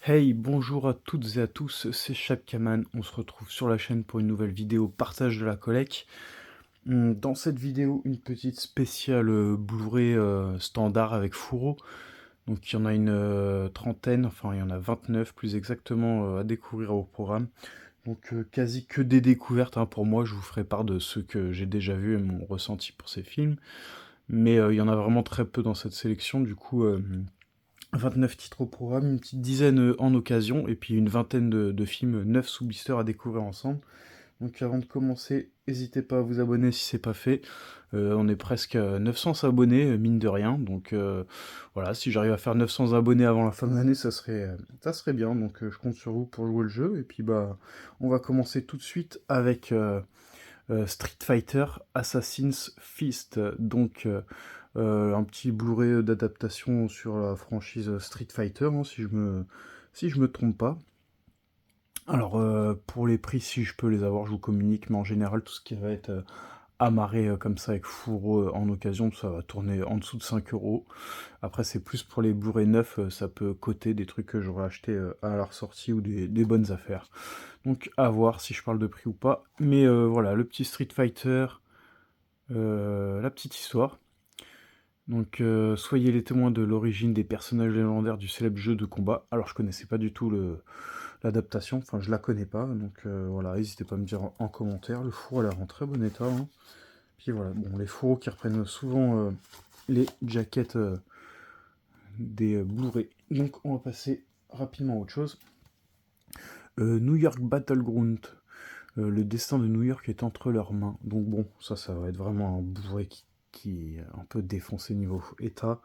Hey, bonjour à toutes et à tous, c'est Chapkaman. On se retrouve sur la chaîne pour une nouvelle vidéo partage de la collecte. Dans cette vidéo, une petite spéciale Blu-ray standard avec fourreau. Donc il y en a une trentaine, enfin il y en a 29 plus exactement à découvrir au programme. Donc quasi que des découvertes hein, pour moi, je vous ferai part de ceux que j'ai déjà vus et mon ressenti pour ces films. Mais il y en a vraiment très peu dans cette sélection, du coup 29 titres au programme, une petite dizaine en occasion, et puis une vingtaine de films neufs sous blister à découvrir ensemble. Donc avant de commencer, n'hésitez pas à vous abonner si c'est pas fait. On est presque à 900 abonnés, mine de rien. Donc voilà, si j'arrive à faire 900 abonnés avant la fin de l'année, ça serait bien. Donc je compte sur vous pour jouer le jeu. Et puis bah, on va commencer tout de suite avec Street Fighter Assassin's Fist. Donc un petit Blu-ray d'adaptation sur la franchise Street Fighter, hein, si je me trompe pas. Alors, pour les prix, si je peux les avoir, je vous communique, mais en général, tout ce qui va être amarré comme ça avec fourreau en occasion, ça va tourner en dessous de 5 euros. Après, c'est plus pour les Blu-ray neufs, ça peut coter des trucs que j'aurais acheté à leur sortie ou des bonnes affaires. Donc, à voir si je parle de prix ou pas. Mais voilà, le petit Street Fighter, la petite histoire. Donc, soyez les témoins de l'origine des personnages légendaires du célèbre jeu de combat. Alors, je connaissais pas du tout l'adaptation, enfin, je la connais pas, donc voilà, n'hésitez pas à me dire en commentaire. Le four a l'air en très bon état, hein. Puis voilà, bon, les fourreaux qui reprennent souvent les jaquettes des Blu-ray. Donc, on va passer rapidement à autre chose. New York Battleground. Le destin de New York est entre leurs mains. Donc bon, ça va être vraiment un Blu-ray qui est un peu défoncé niveau état.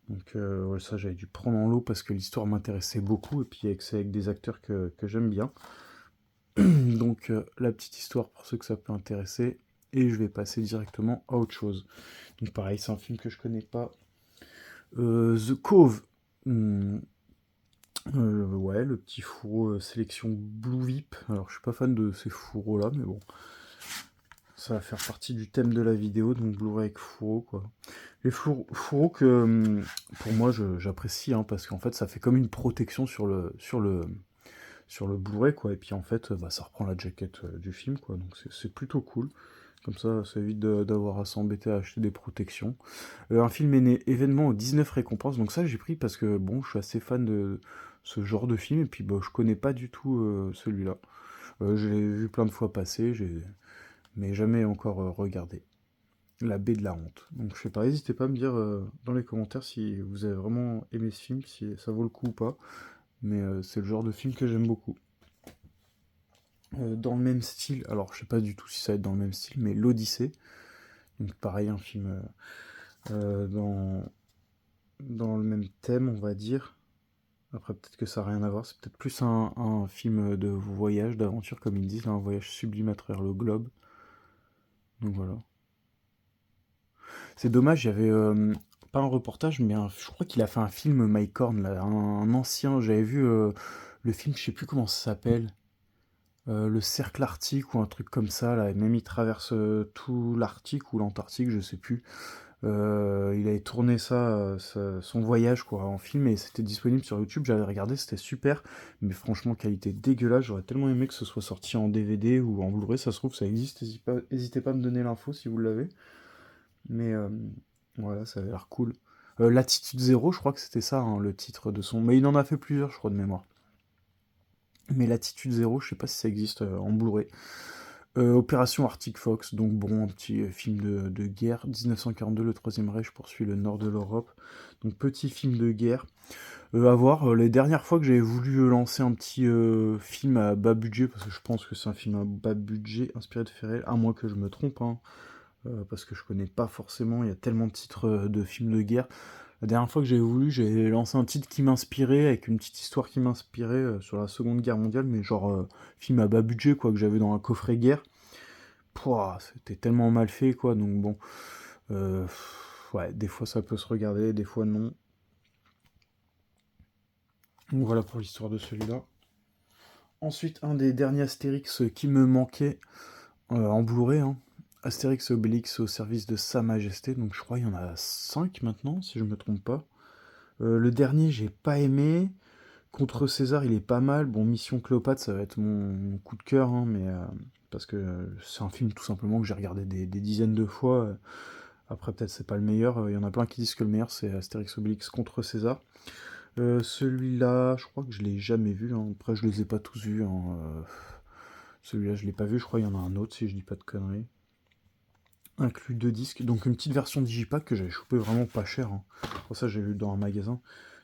Donc ouais, ça j'avais dû prendre en lot parce que l'histoire m'intéressait beaucoup et puis c'est avec des acteurs que j'aime bien. Donc la petite histoire pour ceux que ça peut intéresser et je vais passer directement à autre chose. Donc pareil, c'est un film que je connais pas. The Cove. Hmm, ouais, le petit fourreau sélection Blue Vip. Alors je suis pas fan de ces fourreaux là, mais bon, ça va faire partie du thème de la vidéo, donc Blu-ray avec fourreau quoi. Les fourreaux que pour moi j'apprécie hein, parce qu'en fait ça fait comme une protection sur le Blu-ray quoi. Et puis en fait bah, ça reprend la jaquette du film quoi, donc c'est plutôt cool. Comme ça évite d'avoir à s'embêter à acheter des protections. Un film est né événement aux 19 récompenses, donc ça j'ai pris parce que bon je suis assez fan de ce genre de film et puis bah, je connais pas du tout celui-là. Je l'ai vu plein de fois passer, mais jamais encore regardé. La baie de la honte. Donc je sais pas, n'hésitez pas à me dire dans les commentaires si vous avez vraiment aimé ce film, si ça vaut le coup ou pas. Mais c'est le genre de film que j'aime beaucoup. Dans le même style, alors je sais pas du tout si ça va être dans le même style, mais L'Odyssée. Donc pareil, un film dans le même thème, on va dire. Après peut-être que ça n'a rien à voir, c'est peut-être plus un film de voyage, d'aventure comme ils disent, un voyage sublime à travers le globe. Donc voilà. C'est dommage, il y avait pas un reportage, mais je crois qu'il a fait un film, Mike Horn, là, un ancien. J'avais vu le film, je sais plus comment ça s'appelle, le cercle arctique ou un truc comme ça. Là, et même il traverse tout l'Arctique ou l'Antarctique, je sais plus. Il avait tourné son voyage quoi, en film et c'était disponible sur YouTube. J'avais regardé, c'était super, mais franchement qualité dégueulasse. J'aurais tellement aimé que ce soit sorti en DVD ou en Blu-ray. Ça se trouve, ça existe. N'hésitez pas à me donner l'info si vous l'avez. Mais voilà, ça avait l'air cool. Latitude Zéro, je crois que c'était ça, hein, le titre de son. Mais il en a fait plusieurs, je crois, de mémoire. Mais Latitude Zéro, je sais pas si ça existe en Blu-ray. Opération Arctic Fox, donc bon, un petit film de guerre. 1942, le Troisième Reich poursuit le nord de l'Europe. Donc petit film de guerre. À voir, les dernières fois que j'avais voulu lancer un petit film à bas budget, parce que je pense que c'est un film à bas budget inspiré de Ferrel, à moins que je me trompe, hein, parce que je connais pas forcément, il y a tellement de titres de films de guerre. La dernière fois que j'avais voulu, j'ai lancé un titre qui m'inspirait, avec une petite histoire qui m'inspirait sur la Seconde Guerre mondiale, mais genre film à bas budget, quoi, que j'avais dans un coffret guerre. Pouah, c'était tellement mal fait, quoi, donc bon. Ouais, des fois ça peut se regarder, des fois non. Donc voilà pour l'histoire de celui-là. Ensuite, un des derniers Astérix qui me manquait en Blu-ray, hein. Astérix et Obélix au service de Sa Majesté, donc je crois qu'il y en a 5 maintenant, si je me trompe pas. Le dernier, j'ai pas aimé. Contre César, il est pas mal. Bon, Mission Cléopâtre, ça va être mon coup de cœur, hein, mais parce que c'est un film tout simplement que j'ai regardé des dizaines de fois. Après, peut-être c'est pas le meilleur. Il y en a plein qui disent que le meilleur c'est Astérix Obélix contre César. Celui-là, je crois que je l'ai jamais vu, hein. Après, je les ai pas tous vus, hein. Celui-là, je l'ai pas vu. Je crois qu'il y en a un autre si je dis pas de conneries. Inclus 2 disques, donc une petite version digipack que j'avais chopé vraiment pas cher, hein. Pour ça, j'ai vu dans un magasin.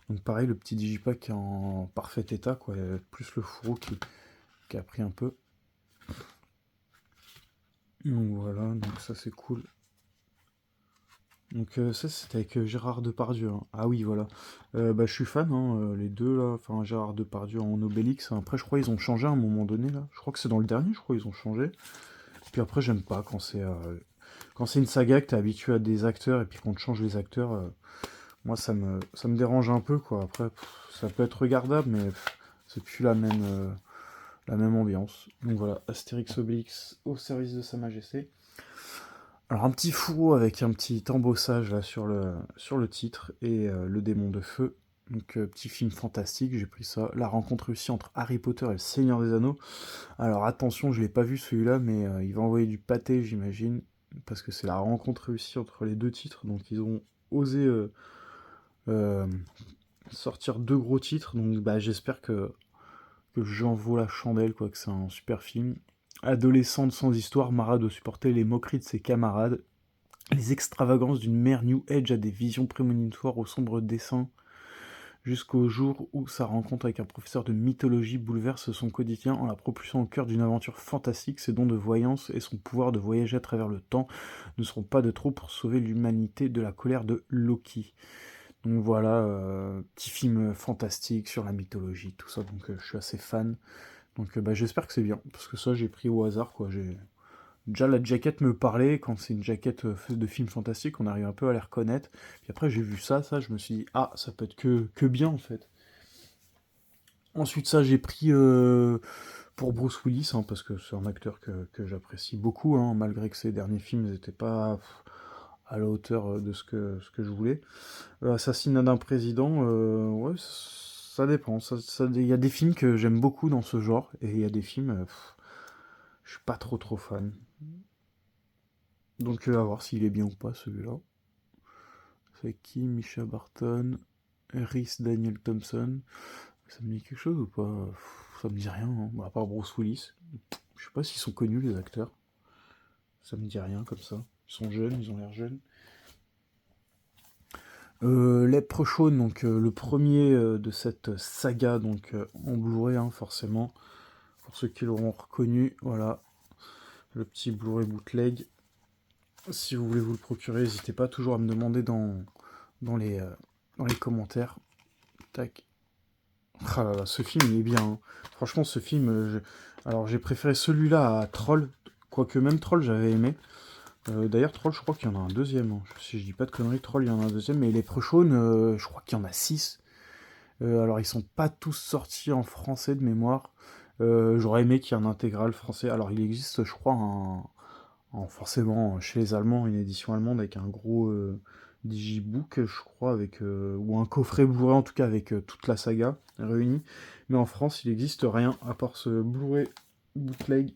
Donc pareil, le petit digipack en parfait état, quoi, plus le fourreau qui a pris un peu. Donc voilà, donc ça c'est cool. Donc ça c'était avec Gérard Depardieu, hein. Ah oui, voilà. Bah je suis fan, hein, les deux là, enfin Gérard Depardieu en Obélix. Après je crois ils ont changé à un moment donné là. Je crois que c'est dans le dernier, je crois ils ont changé. Puis après j'aime pas quand c'est une saga que t'es habitué à des acteurs et puis qu'on te change les acteurs. Moi, ça me dérange un peu, quoi. Après, ça peut être regardable, mais c'est plus la même ambiance. Donc voilà, Astérix Obélix au service de Sa Majesté. Alors, un petit fourreau avec un petit embossage là sur le titre et le démon de feu. Donc, petit film fantastique, j'ai pris ça. La rencontre réussie entre Harry Potter et le Seigneur des Anneaux. Alors, attention, je l'ai pas vu celui-là, mais il va envoyer du pâté, j'imagine. Parce que c'est la rencontre réussie entre les deux titres. Donc, ils ont osé euh, sortir 2 gros titres, donc bah, j'espère que j'en vaux la chandelle, quoi, que c'est un super film. Adolescente sans histoire, Mara doit supporter les moqueries de ses camarades, les extravagances d'une mère New Age à des visions prémonitoires aux sombres dessins, jusqu'au jour où sa rencontre avec un professeur de mythologie bouleverse son quotidien en la propulsant au cœur d'une aventure fantastique. Ses dons de voyance et son pouvoir de voyager à travers le temps ne seront pas de trop pour sauver l'humanité de la colère de Loki. Donc voilà, petit film fantastique sur la mythologie, tout ça, donc je suis assez fan. Donc bah, j'espère que c'est bien, parce que ça j'ai pris au hasard, quoi. Déjà la jaquette me parlait, quand c'est une jaquette de film fantastique, on arrive un peu à les reconnaître. Puis après j'ai vu ça, je me suis dit, ah, ça peut être que bien en fait. Ensuite ça j'ai pris pour Bruce Willis, hein, parce que c'est un acteur que j'apprécie beaucoup, hein, malgré que ses derniers films n'étaient pas à la hauteur de ce que je voulais. Assassinat d'un président, ouais, ça dépend. Il y a des films que j'aime beaucoup dans ce genre, et il y a des films, je suis pas trop fan. Donc à voir s'il est bien ou pas celui-là. C'est qui? Misha Barton, Rhys Daniel Thompson. Ça me dit quelque chose ou pas? Ça me dit rien, hein. Bah, à part Bruce Willis. Je sais pas s'ils sont connus les acteurs. Ça me dit rien comme ça. Ils sont jeunes, ils ont l'air jeunes. Leprechaun, donc le premier de cette saga, donc en Blu-ray, hein, forcément. Pour ceux qui l'auront reconnu, voilà, le petit Blu-ray bootleg. Si vous voulez vous le procurer, n'hésitez pas toujours à me demander dans les, euh, dans les commentaires. Tac. Ah là là, ce film il est bien, hein. Franchement, ce film, alors j'ai préféré celui-là à Troll, quoique même Troll j'avais aimé. D'ailleurs, Troll, je crois qu'il y en a un deuxième, hein. Si je dis pas de conneries, Troll, il y en a un deuxième, mais les Leprechaun, je crois qu'il y en a 6. Alors, ils sont pas tous sortis en français de mémoire. J'aurais aimé qu'il y ait un intégral français. Alors, il existe, je crois, forcément chez les Allemands, une édition allemande avec un gros digibook, je crois, ou un coffret Blu-ray en tout cas avec toute la saga réunie. Mais en France, il n'existe rien à part ce Blu-ray bootleg.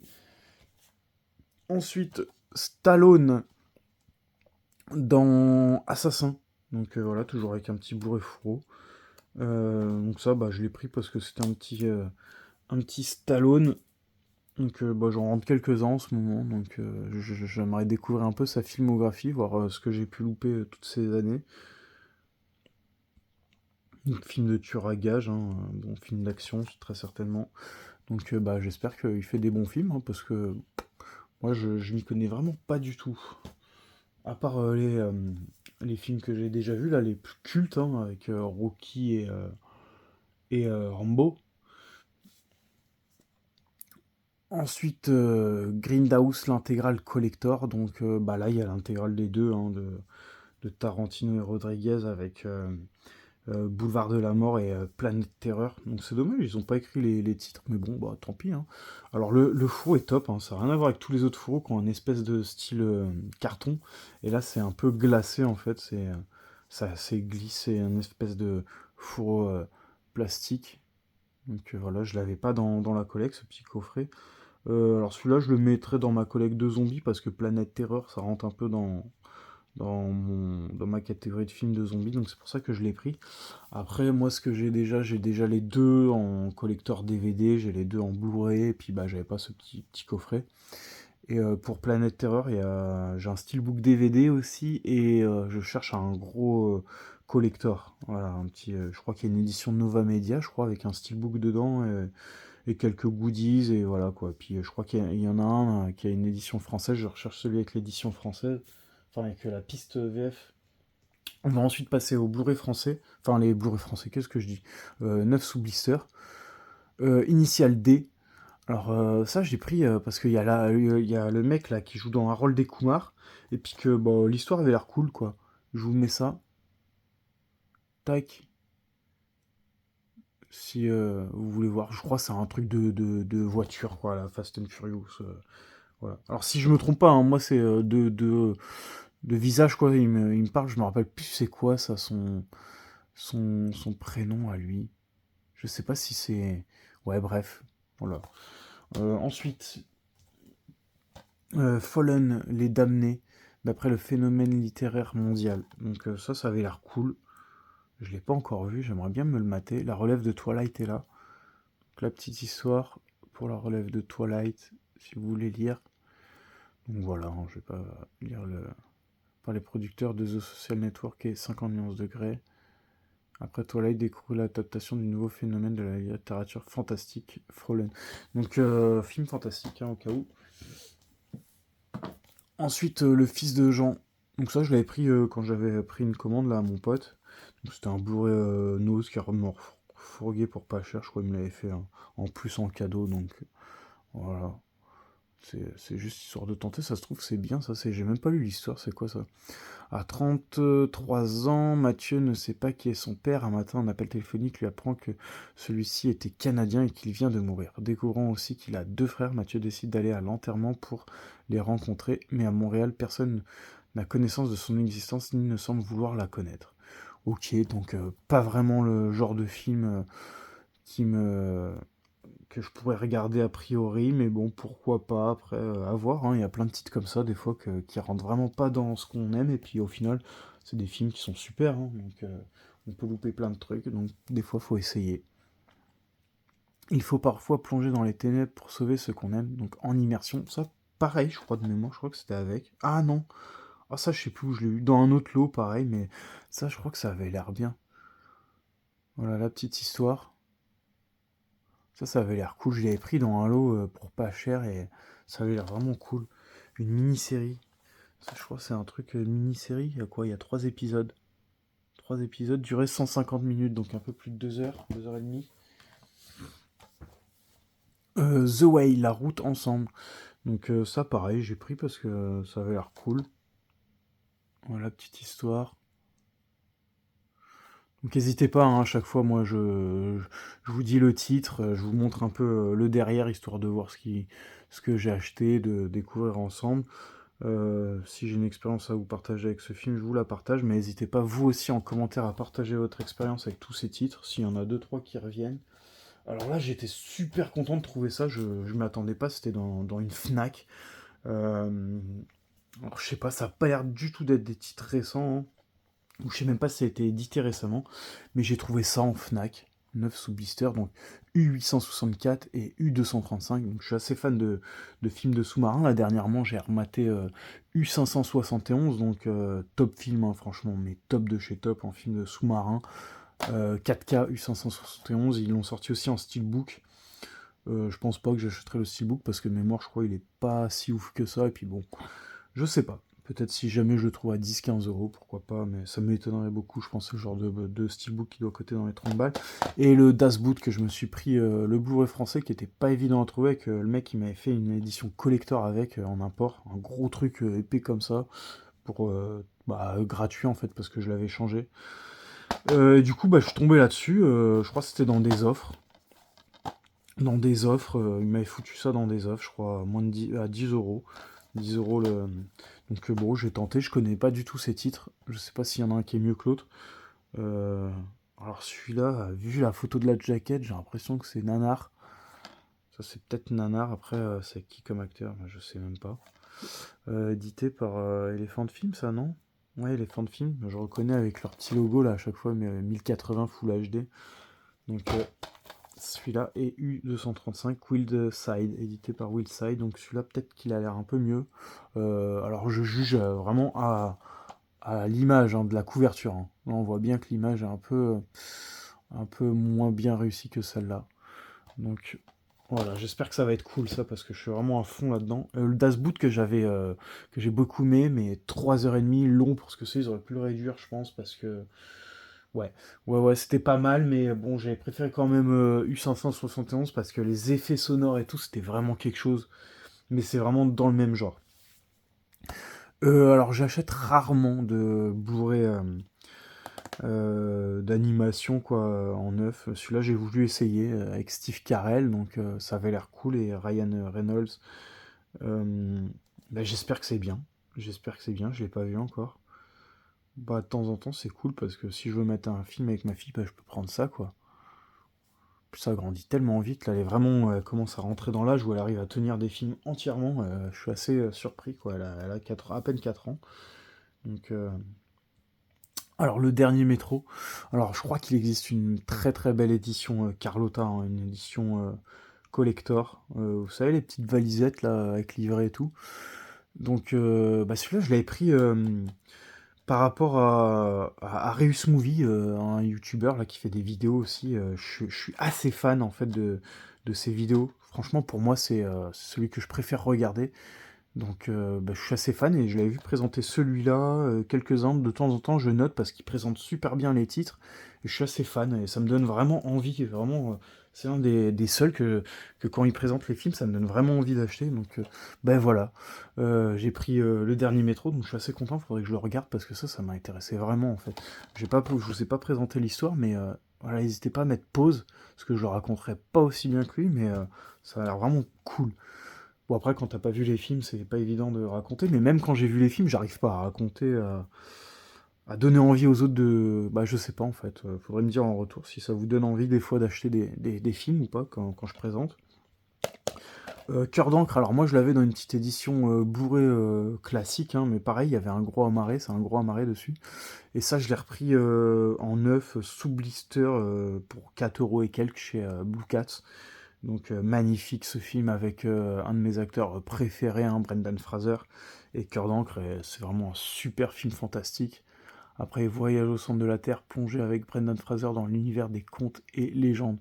Ensuite, Stallone dans Assassin. Donc voilà, toujours avec un petit Blu-ray fourreau. Donc ça, bah, je l'ai pris parce que c'était un petit Stallone. Donc bah, j'en rentre quelques-uns en ce moment. Donc j'aimerais découvrir un peu sa filmographie, voir ce que j'ai pu louper toutes ces années. Donc film de tueur à gages, hein, bon film d'action très certainement. Donc bah, j'espère qu'il fait des bons films, hein, parce que moi je m'y connais vraiment pas du tout. À part les films que j'ai déjà vus, là, les plus cultes, hein, avec Rocky et Rambo. Ensuite, Grindhouse, l'intégrale collector. Donc bah, là, il y a l'intégrale des deux, hein, de Tarantino et Rodriguez avec Boulevard de la Mort et Planète Terreur. Donc c'est dommage, ils n'ont pas écrit les titres, mais bon, bah tant pis, hein. Alors le fourreau est top, hein, ça n'a rien à voir avec tous les autres fourreaux qui ont un espèce de style carton. Et là, c'est un peu glacé en fait, c'est glissé, un espèce de fourreau plastique. Donc voilà, je l'avais pas dans la collecte, ce petit coffret. Alors celui-là, je le mettrais dans ma collecte de zombies parce que Planète Terreur, ça rentre un peu dans ma catégorie de films de zombies, donc c'est pour ça que je l'ai pris. Après, moi, ce que j'ai déjà les deux en collector DVD, j'ai les deux en Blu-ray, et puis bah, j'avais pas ce petit coffret. Et pour Planète Terreur, j'ai un steelbook DVD aussi, et je cherche un gros collector. Voilà, je crois qu'il y a une édition Nova Media, je crois, avec un steelbook dedans, et quelques goodies, et voilà quoi. Puis je crois qu'il y en a un qui a une édition française, je recherche celui avec l'édition française, enfin avec la piste VF. On va ensuite passer au Blu-ray français, enfin les Blu-ray français, qu'est-ce que je dis 9 sous blister. Initial D. Alors ça j'ai pris parce qu'il y a il y a le mec là qui joue dans Harold et Kumar, et puis que bon, l'histoire avait l'air cool quoi. Je vous mets ça. Tac. Si vous voulez voir, je crois que c'est un truc de voiture quoi, la Fast and Furious. Voilà. Alors si je me trompe pas, hein, moi c'est de visage quoi, il me parle, je me rappelle plus c'est quoi ça, son prénom à lui. Je sais pas si c'est... Ouais, bref. Voilà. Ensuite, Fallen, les damnés, d'après le phénomène littéraire mondial. Donc ça avait l'air cool. Je l'ai pas encore vu, j'aimerais bien me le mater. La relève de Twilight est là. Donc, la petite histoire pour la relève de Twilight, si vous voulez lire. Donc voilà, hein, je vais pas lire par les producteurs de The Social Network et 50 nuances degrés. Après Twilight découvre l'adaptation du nouveau phénomène de la littérature fantastique, Fallen. Donc film fantastique, hein, au cas où. Ensuite, Le Fils de Jean. Donc ça, je l'avais pris quand j'avais pris une commande là à mon pote. Donc c'était un Blu-ray Nose qui a fourgué pour pas cher. Je crois qu'il me l'avait fait en plus en cadeau. Donc voilà. C'est juste histoire de tenter. Ça se trouve, c'est bien ça. J'ai même pas lu l'histoire. C'est quoi ça? À 33 ans, Mathieu ne sait pas qui est son père. Un matin, un appel téléphonique lui apprend que celui-ci était canadien et qu'il vient de mourir. Découvrant aussi qu'il a deux frères, Mathieu décide d'aller à l'enterrement pour les rencontrer. Mais à Montréal, personne n'a connaissance de son existence ni ne semble vouloir la connaître. Ok, donc pas vraiment le genre de film qui me que je pourrais regarder a priori, mais bon, pourquoi pas, après, à voir, hein. Il y a plein de titres comme ça, des fois, qui rentrent vraiment pas dans ce qu'on aime, et puis au final, c'est des films qui sont super, hein, donc on peut louper plein de trucs, donc des fois, faut essayer. Il faut parfois plonger dans les ténèbres pour sauver ce qu'on aime, donc en immersion, ça, pareil, je crois de mémoire, je crois que c'était avec. Ah non, ah ça, je sais plus où je l'ai eu, dans un autre lot, pareil, mais ça, je crois que ça avait l'air bien. Voilà la petite histoire. Ça avait l'air cool. Je l'avais pris dans un lot pour pas cher et ça avait l'air vraiment cool. Une mini-série. Ça, je crois que c'est un truc mini-série. Il y a quoi? Il y a 3 épisodes. 3 épisodes duraient 150 minutes, donc un peu plus de 2 heures, 2 heures et demie. The Way, la route ensemble. Donc ça, pareil, j'ai pris parce que ça avait l'air cool. Voilà, petite histoire. Donc n'hésitez pas, hein, à chaque fois, moi je vous dis le titre, je vous montre un peu le derrière, histoire de voir ce que j'ai acheté, de découvrir ensemble. Si j'ai une expérience à vous partager avec ce film, je vous la partage, mais n'hésitez pas vous aussi en commentaire à partager votre expérience avec tous ces titres, s'il y en a deux trois qui reviennent. Alors là, j'étais super content de trouver ça, je m'y attendais pas, c'était dans une Fnac. Euh, alors je sais pas, ça a pas l'air du tout d'être des titres récents, hein. Ou je sais même pas si ça a été édité récemment, mais j'ai trouvé ça en Fnac, 9 sous blister, donc U864 et U235. Donc je suis assez fan de films de sous-marins. Là dernièrement, j'ai rematé U571, donc top film, hein, franchement, mais top de chez top en film de sous-marin. 4K U571, ils l'ont sorti aussi en steelbook. Je pense pas que j'achèterai le steelbook parce que de mémoire, je crois, il est pas si ouf que ça. Et puis bon, je sais pas. Peut-être si jamais je le trouve à 10-15 euros, pourquoi pas, mais ça m'étonnerait beaucoup, je pense, c'est le genre de steelbook qui doit coûter dans les 30 balles. Et le Das Boot que je me suis pris, le Blu-ray français, qui était pas évident à trouver, que le mec il m'avait fait une édition collector avec, en import, un gros truc épais comme ça, pour gratuit en fait, parce que je l'avais changé. Et du coup, je suis tombé là-dessus, je crois que c'était dans des offres. Dans des offres, il m'avait foutu ça dans des offres, je crois, à 10 euros. 10 euros le. Donc bon, j'ai tenté, je connais pas du tout ces titres. Je sais pas s'il y en a un qui est mieux que l'autre. Euh, Alors celui-là, vu la photo de la jaquette, j'ai l'impression que c'est Nanar. Ça c'est peut-être Nanar, après c'est qui comme acteur? Je sais même pas. Édité par Elephant Film, ça non? Ouais, Elephant Film, je reconnais avec leur petit logo là à chaque fois, mais 1080 Full HD. Donc celui-là est U235 Wildside, édité par Wildside. Donc celui-là peut-être qu'il a l'air un peu mieux. Alors je juge vraiment à l'image hein, de la couverture. Hein. Là, on voit bien que l'image est un peu moins bien réussie que celle-là. Donc voilà, j'espère que ça va être cool ça parce que je suis vraiment à fond là-dedans. Le Das Boot que j'ai beaucoup aimé, mais 3h30 long pour ce que c'est, ils auraient pu le réduire, je pense, parce que ouais, c'était pas mal, mais bon, j'avais préféré quand même U571 parce que les effets sonores et tout, c'était vraiment quelque chose. Mais c'est vraiment dans le même genre. Alors j'achète rarement de Blu-ray d'animation quoi en neuf. Celui-là j'ai voulu essayer avec Steve Carell, donc ça avait l'air cool et Ryan Reynolds. Euh, bah, j'espère que c'est bien. J'espère que c'est bien. Je l'ai pas vu encore. Bah de temps en temps c'est cool parce que si je veux mettre un film avec ma fille, bah, je peux prendre ça quoi. Puis ça grandit tellement vite là, elle est vraiment commence à rentrer dans l'âge où elle arrive à tenir des films entièrement. Je suis assez surpris quoi. Elle a à peine 4 ans. Donc alors le dernier métro, alors je crois qu'il existe une très très belle édition Carlotta, hein, une édition collector. Vous savez les petites valisettes là avec livret et tout. Donc bah, celui-là je l'avais pris par rapport à Arius Movie, un youtubeur là qui fait des vidéos aussi. Je suis assez fan en fait de ses vidéos. Franchement pour moi c'est celui que je préfère regarder. Donc bah, je suis assez fan et je l'avais vu présenter celui-là, quelques-uns, de temps en temps je note parce qu'il présente super bien les titres, et je suis assez fan et ça me donne vraiment envie, vraiment, c'est un des seuls que quand il présente les films ça me donne vraiment envie d'acheter, donc ben voilà. J'ai pris le dernier métro, donc je suis assez content, faudrait que je le regarde parce que ça m'a intéressé vraiment en fait. Je vous ai pas présenté l'histoire, mais voilà, n'hésitez pas à mettre pause, parce que je le raconterai pas aussi bien que lui, mais ça a l'air vraiment cool. Bon, après, quand t'as pas vu les films, c'est pas évident de raconter, mais même quand j'ai vu les films, j'arrive pas à raconter, à donner envie aux autres de. Bah, je sais pas en fait. Faudrait me dire en retour si ça vous donne envie des fois d'acheter des films ou pas quand je présente. Cœur d'encre, alors moi je l'avais dans une petite édition bourrée classique, hein, mais pareil, il y avait un gros amarré, c'est un gros amarré dessus. Et ça, je l'ai repris en neuf, sous blister, pour 4 € et quelques chez Blue Cats. Donc magnifique ce film avec un de mes acteurs préférés, hein, Brendan Fraser, et Cœur d'encre, et c'est vraiment un super film fantastique. Après Voyage au centre de la Terre, plongé avec Brendan Fraser dans l'univers des contes et légendes.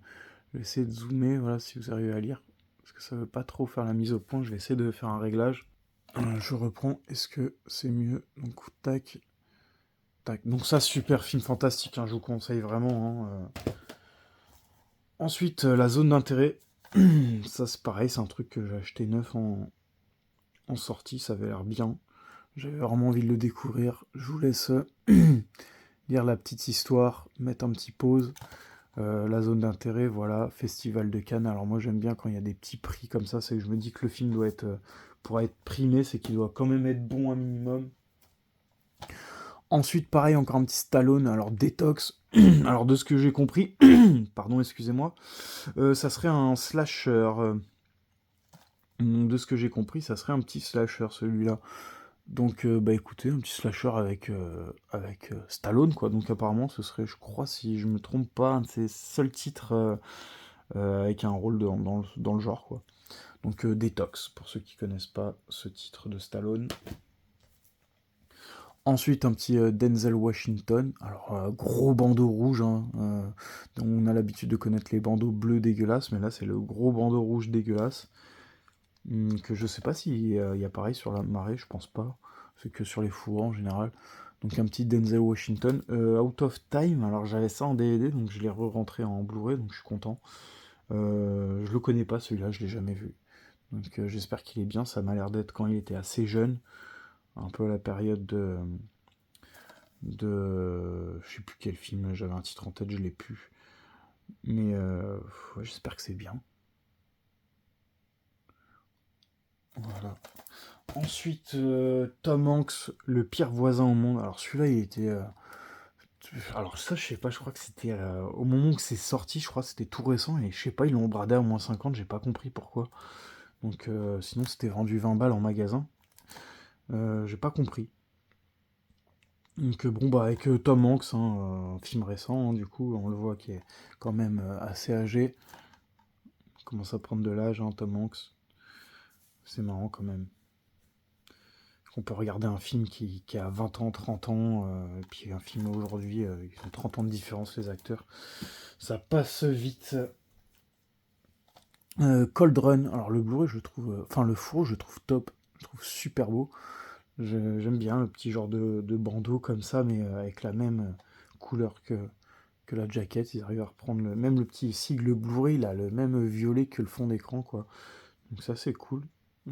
Je vais essayer de zoomer, voilà, si vous arrivez à lire, parce que ça veut pas trop faire la mise au point, je vais essayer de faire un réglage. Je reprends, est-ce que c'est mieux? Donc tac, tac. Donc ça, super film fantastique, hein, je vous conseille vraiment. Hein. Ensuite, la zone d'intérêt. Ça, c'est pareil, c'est un truc que j'ai acheté neuf en sortie, ça avait l'air bien. J'avais vraiment envie de le découvrir. Je vous laisse lire la petite histoire, mettre un petit pause. La zone d'intérêt, voilà, Festival de Cannes. Alors moi j'aime bien quand il y a des petits prix comme ça, c'est que je me dis que le film doit être, pour être primé, c'est qu'il doit quand même être bon un minimum. Ensuite, pareil, encore un petit Stallone, alors Détox. Alors de ce que j'ai compris, pardon, excusez-moi, ça serait un slasher. De ce que j'ai compris, ça serait un petit slasher celui-là. Donc bah écoutez, un petit slasher avec Stallone quoi. Donc apparemment ce serait, je crois si je me trompe pas, un de ses seuls titres avec un rôle dans le genre quoi. Donc Detox, pour ceux qui connaissent pas ce titre de Stallone. Ensuite un petit Denzel Washington. Alors gros bandeau rouge, hein, on a l'habitude de connaître les bandeaux bleus dégueulasses, mais là c'est le gros bandeau rouge dégueulasse. Que je sais pas s'il y a pareil sur la marée, je pense pas. C'est que sur les fourrés en général. Donc un petit Denzel Washington. Out of Time, alors j'avais ça en DVD, donc je l'ai re-rentré en Blu-ray, donc je suis content. Je le connais pas celui-là, je l'ai jamais vu. Donc j'espère qu'il est bien, ça m'a l'air d'être quand il était assez jeune. Un peu à la période je sais plus quel film, j'avais un titre en tête, je l'ai plus. Mais ouais, j'espère que c'est bien. Voilà. Ensuite, Tom Hanks, le pire voisin au monde. Alors celui-là, il était Alors ça, je sais pas, je crois que c'était au moment où c'est sorti, je crois que c'était tout récent, et je sais pas, ils l'ont bradé à -50, j'ai pas compris pourquoi. Donc sinon, c'était vendu 20 balles en magasin. J'ai pas compris. Donc bon, bah avec Tom Hanks, hein, un film récent, hein, du coup, on le voit qui est quand même assez âgé. Il commence à prendre de l'âge, hein, Tom Hanks. C'est marrant quand même. On peut regarder un film qui a 20 ans, 30 ans, et puis un film aujourd'hui, ils ont 30 ans de différence les acteurs. Ça passe vite. Cold Run, alors le Blu-ray je le trouve, enfin le fourreau je le trouve top, je le trouve super beau. J'aime bien le petit genre de bandeau comme ça, mais avec la même couleur que la jaquette. Ils arrivent à reprendre même le petit sigle Blu-ray, il a le même violet que le fond d'écran, quoi. Donc ça c'est cool.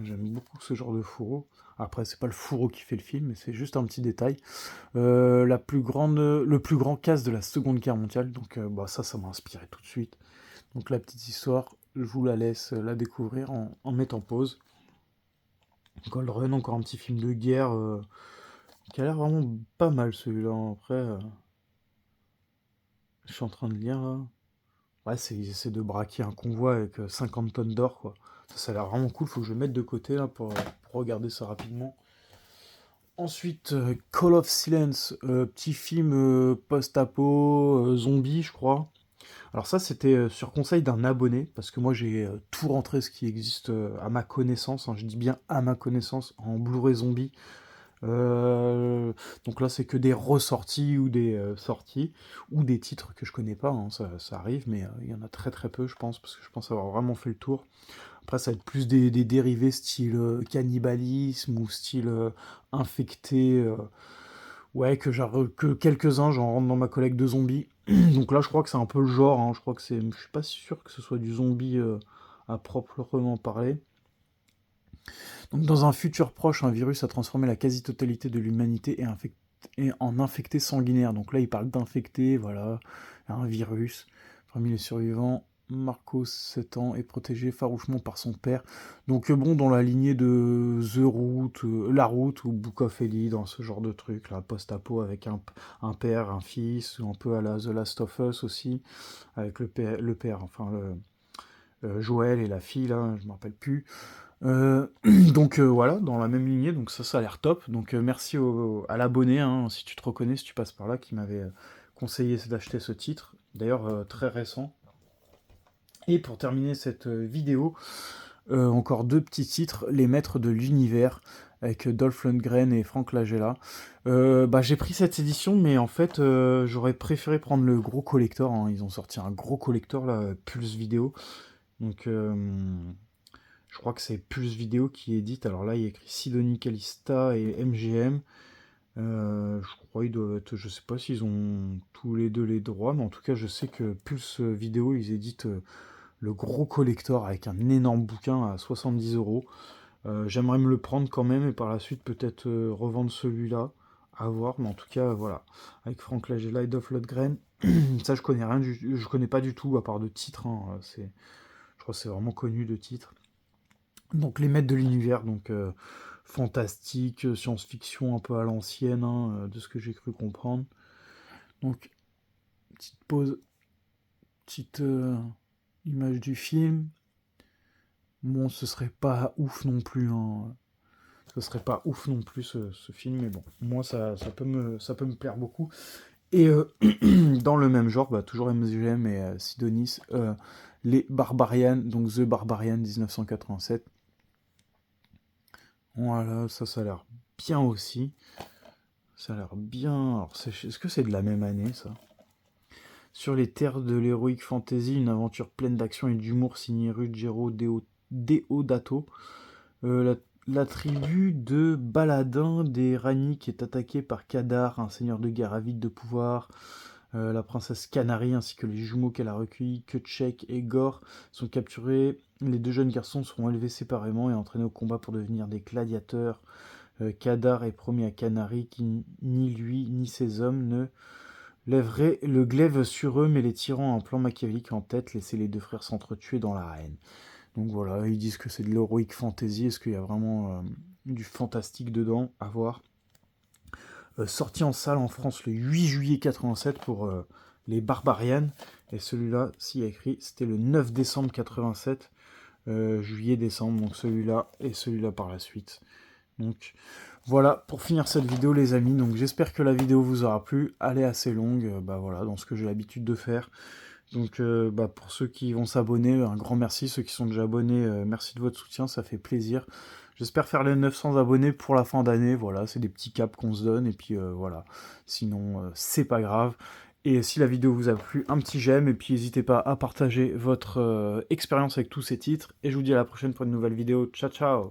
J'aime beaucoup ce genre de fourreau. Après c'est pas le fourreau qui fait le film, mais c'est juste un petit détail. Le plus grand casse de la Seconde Guerre mondiale, donc bah, ça m'a inspiré tout de suite. Donc la petite histoire, je vous la laisse la découvrir en mettant pause. Cold Run, encore un petit film de guerre qui a l'air vraiment pas mal celui-là. Après, je suis en train de lire là. Ouais, ils essaient de braquer un convoi avec 50 tonnes d'or, quoi. Ça a l'air vraiment cool, faut que je le mette de côté là pour regarder ça rapidement. Ensuite, Call of Silence, petit film post-apo, zombie, je crois. Alors ça, c'était sur conseil d'un abonné, parce que moi j'ai tout rentré ce qui existe à ma connaissance, hein, je dis bien à ma connaissance, en Blu-ray zombie. Donc là, c'est que des ressorties ou des sorties, ou des titres que je connais pas, hein, ça arrive, mais il y en a très très peu, je pense, parce que je pense avoir vraiment fait le tour. Après, ça va être plus des dérivés style cannibalisme ou style infecté. Ouais, que quelques-uns, j'en rentre dans ma collègue de zombies. Donc là, je crois que c'est un peu le genre, hein, je crois que c'est. Je suis pas sûr que ce soit du zombie à proprement parler. Donc dans un futur proche, un virus a transformé la quasi-totalité de l'humanité et en infecté sanguinaire. Donc là, il parle d'infecté, voilà, un virus. Parmi les survivants, Marcos, 7 ans, est protégé farouchement par son père. Donc bon, dans la lignée de The Route, La Route ou Book of Eli, dans ce genre de truc, là, post-apo avec un père, un fils, un peu à la The Last of Us aussi, avec le père enfin Joël et la fille, là, je me rappelle plus. Donc voilà, dans la même lignée, donc ça a l'air top. Donc merci à l'abonné, hein, si tu te reconnais, si tu passes par là, qui m'avait conseillé d'acheter ce titre, d'ailleurs très récent. Et pour terminer cette vidéo, encore deux petits titres, Les Maîtres de l'Univers, avec Dolph Lundgren et Frank Langella. Bah, j'ai pris cette édition, mais en fait, j'aurais préféré prendre le gros collector, hein. Ils ont sorti un gros collector, là, Pulse Vidéo. Donc je crois que c'est Pulse Vidéo qui édite. Alors là, il y a écrit Sidonie Calista et MGM. Je crois qu'ils doivent être. Je sais pas s'ils ont tous les deux les droits, mais en tout cas, je sais que Pulse Vidéo, ils éditent le gros collector avec un énorme bouquin à 70 euros. J'aimerais me le prendre quand même et par la suite peut-être revendre celui-là. À voir, mais en tout cas, voilà. Avec Frank Langella et Dolph Lundgren. Ça, je connais pas du tout, à part de titres, hein. Je crois que c'est vraiment connu de titres. Donc les maîtres de l'univers, donc fantastique, science-fiction un peu à l'ancienne, hein, de ce que j'ai cru comprendre. Donc petite pause, petite image du film. Bon, ce serait pas ouf non plus, hein. Ce serait pas ouf non plus ce film, mais bon, moi ça peut me plaire beaucoup. Et dans le même genre, bah, toujours MGM et Sidonis, les Barbarians, donc The Barbarian 1987. Voilà, ça a l'air bien aussi. Ça a l'air bien. Alors, est-ce que c'est de la même année, ça? Sur les terres de l'heroic fantasy, une aventure pleine d'action et d'humour signée Ruggiero Deodato. La tribu de Baladin des Raniques est attaquée par Kadar, un seigneur de guerre avide de pouvoir. La princesse Canary ainsi que les jumeaux qu'elle a recueillis, Kutchek et Gore, sont capturés. Les deux jeunes garçons seront élevés séparément et entraînés au combat pour devenir des gladiateurs. Kadar est promis à Canary qui, ni lui ni ses hommes, ne lèveraient le glaive sur eux, mais les tyrans ont un plan machiavélique en tête, laisser les deux frères s'entretuer dans l'arène. Donc voilà, ils disent que c'est de l'heroic fantasy, est-ce qu'il y a vraiment du fantastique dedans? À voir. sorti en salle en France le 8 juillet 87 pour les Barbarians. Et celui-là, s'il y a écrit, c'était le 9 décembre 87, juillet-décembre, donc celui-là et celui-là par la suite. Donc voilà, pour finir cette vidéo les amis, donc j'espère que la vidéo vous aura plu, elle est assez longue, bah voilà, dans ce que j'ai l'habitude de faire. Donc bah, pour ceux qui vont s'abonner, un grand merci, ceux qui sont déjà abonnés, merci de votre soutien, ça fait plaisir. J'espère faire les 900 abonnés pour la fin d'année, voilà, c'est des petits caps qu'on se donne, et puis voilà, sinon c'est pas grave. Et si la vidéo vous a plu, un petit j'aime, et puis n'hésitez pas à partager votre expérience avec tous ces titres, et je vous dis à la prochaine pour une nouvelle vidéo, ciao ciao.